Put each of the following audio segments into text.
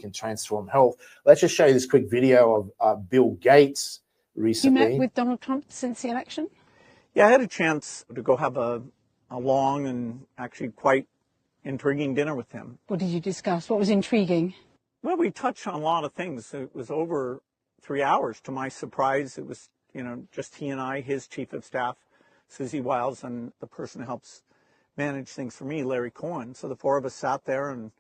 can transform health. Let's just show you this quick video of Bill Gates recently. You met with Donald Trump since the election? Yeah, I had a chance to go have a long and actually quite intriguing dinner with him. What did you discuss? What was intriguing? Well, we touched on a lot of things. It was over 3 hours. To my surprise, it was, just he and I, his chief of staff, Susie Wiles, and the person who helps manage things for me, Larry Cohen. So the four of us sat there, and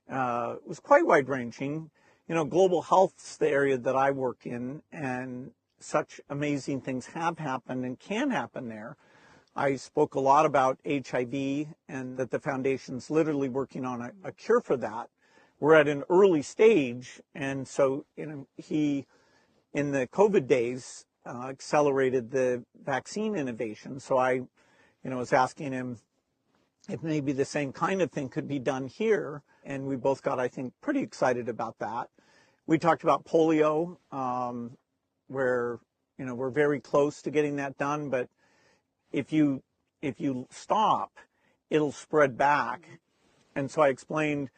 it was quite wide-ranging. Global health's the area that I work in, and such amazing things have happened and can happen there. I spoke a lot about HIV and that the foundation's literally working on a cure for that. We're at an early stage, and so he, in the COVID days, accelerated the vaccine innovation. So I, was asking him if maybe the same kind of thing could be done here, and we both got, I think, pretty excited about that. We talked about polio, where we're very close to getting that done, but if you stop, it'll spread back. And so I explained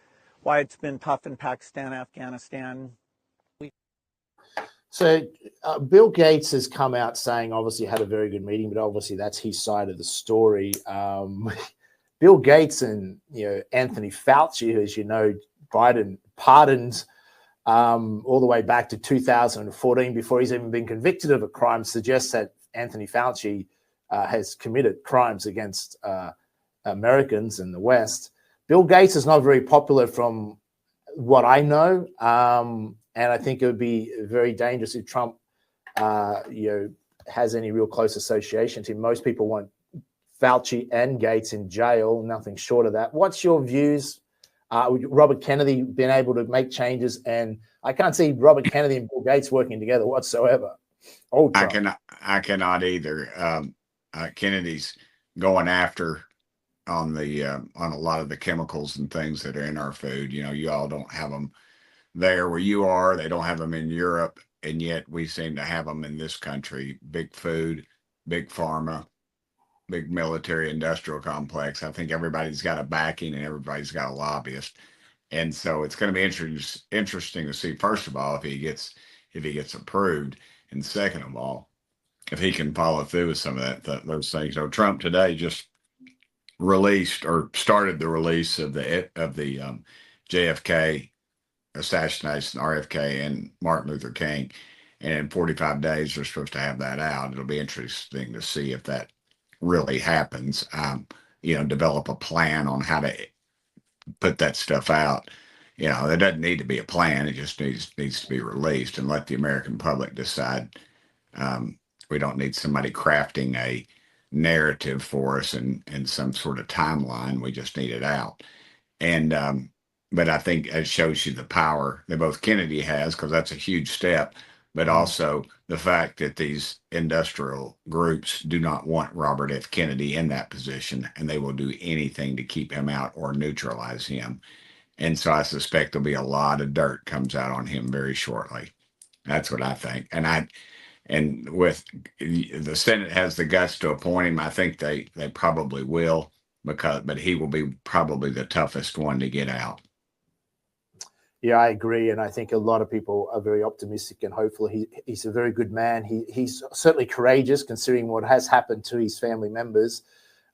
why it's been tough in Pakistan, Afghanistan. So Bill Gates has come out saying, obviously had a very good meeting, but obviously that's his side of the story. Bill Gates and Anthony Fauci, who, as you know, Biden pardoned all the way back to 2014 before he's even been convicted of a crime, suggests that Anthony Fauci has committed crimes against Americans in the West. Bill Gates is not very popular from what I know, and I think it would be very dangerous if Trump has any real close association to him. Most people want Fauci and Gates in jail, nothing short of that. What's your views? Robert Kennedy been able to make changes, and I can't see Robert Kennedy and Bill Gates working together whatsoever. I cannot either. Kennedy's going after on a lot of the chemicals and things that are in our food. You all don't have them there where you are. They don't have them in Europe, and yet we seem to have them in this country. Big food, big pharma, big military industrial complex. I think everybody's got a backing and everybody's got a lobbyist. And so it's going to be interesting to see, first of all, if he gets approved, and second of all, if he can follow through with some of those things. So Trump today just released or started the release of the JFK assassination, RFK and Martin Luther King, and in 45 days they're supposed to have that out. It'll be interesting to see if that really happens. Develop a plan on how to put that stuff out. There doesn't need to be a plan. It just needs to be released and let the American public decide. We don't need somebody crafting a narrative for us and some sort of timeline. We just need it out. And but I think it shows you the power that both Kennedy has, because that's a huge step, but also the fact that these industrial groups do not want Robert F. Kennedy in that position, and they will do anything to keep him out or neutralize him. And so I suspect there'll be a lot of dirt comes out on him very shortly. That's what I think. And with the Senate has the guts to appoint him, I think they probably will, but he will be probably the toughest one to get out. Yeah, I agree, and I think a lot of people are very optimistic and hopeful. He's a very good man. He's certainly courageous, considering what has happened to his family members.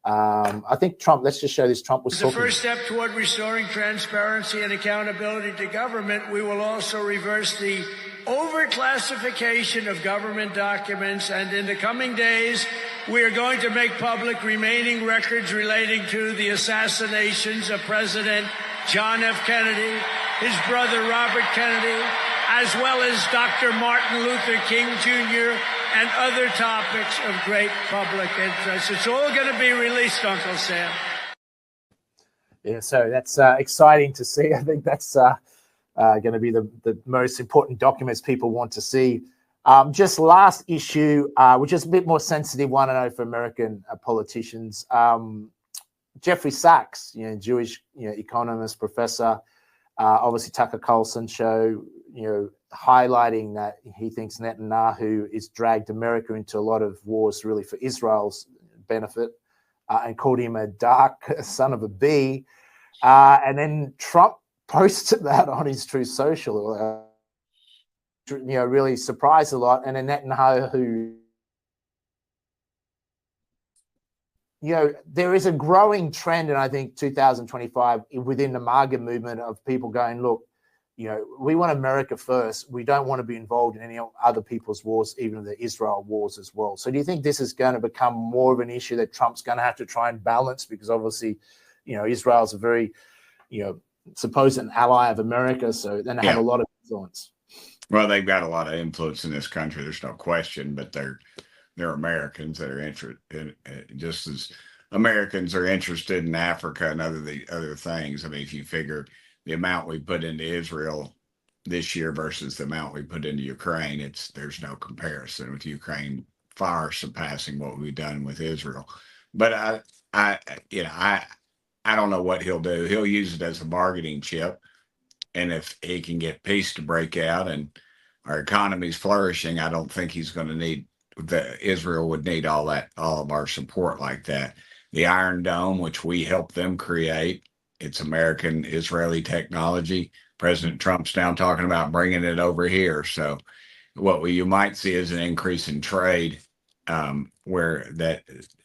I think Trump, let's just show this. Trump was talking. As a first step toward restoring transparency and accountability to government, we will also reverse the overclassification of government documents, and in the coming days, we are going to make public remaining records relating to the assassinations of President John F. Kennedy, his brother Robert Kennedy, as well as Dr. Martin Luther King Jr., and other topics of great public interest. It's all going to be released, Uncle Sam. Yeah, so that's exciting to see. I think that's going to be the most important documents people want to see. Just last issue, which is a bit more sensitive one, I know, for American politicians. Jeffrey Sachs, Jewish economist, professor, obviously Tucker Carlson show, highlighting that he thinks Netanyahu has dragged America into a lot of wars really for Israel's benefit, and called him a dark son of a bee. And then Trump posted that on his Truth Social. Really surprised a lot. And then Netanyahu, there is a growing trend, and I think 2025 within the MAGA movement of people going, look, we want America first. We don't want to be involved in any other people's wars, even the Israel wars as well. So do you think this is going to become more of an issue that Trump's going to have to try and balance? Because obviously, Israel's a very, supposed an ally of America. So then they have a lot of influence. Well, they've got a lot of influence in this country. There's no question, but they're Americans that are interested in, just as Americans are interested in Africa and other things. I mean, if you figure the amount we put into Israel this year versus the amount we put into Ukraine, there's no comparison, with Ukraine far surpassing what we've done with Israel. But I don't know what he'll do. He'll use it as a bargaining chip, and if he can get peace to break out and our economy's flourishing, I don't think he's going to need Israel would need all of our support like that. The Iron Dome, which we helped them create, it's American Israeli technology. President Trump's now talking about bringing it over here. So what you might see is an increase in trade, where that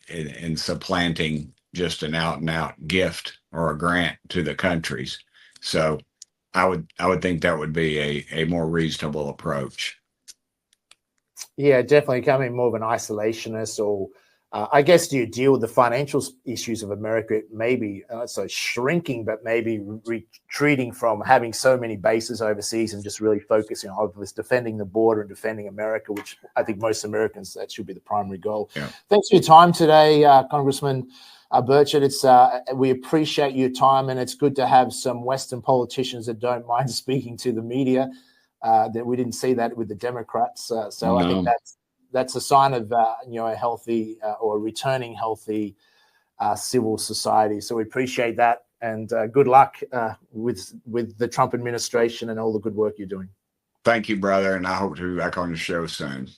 in supplanting just an out and out gift or a grant to the countries. So I would think that would be a more reasonable approach. Yeah, definitely becoming more of an isolationist, or I guess, do you deal with the financial issues of America? Maybe so shrinking, but maybe retreating from having so many bases overseas and just really focusing on this defending the border and defending America, which I think most Americans, that should be the primary goal. Yeah. Thanks for your time today, Congressman Burchett. We appreciate your time, and it's good to have some Western politicians that don't mind speaking to the media. That we didn't see that with the Democrats. So I think that's a sign of a healthy or returning healthy civil society. So we appreciate that, and good luck with the Trump administration and all the good work you're doing. Thank you, brother, and I hope to be back on the show soon.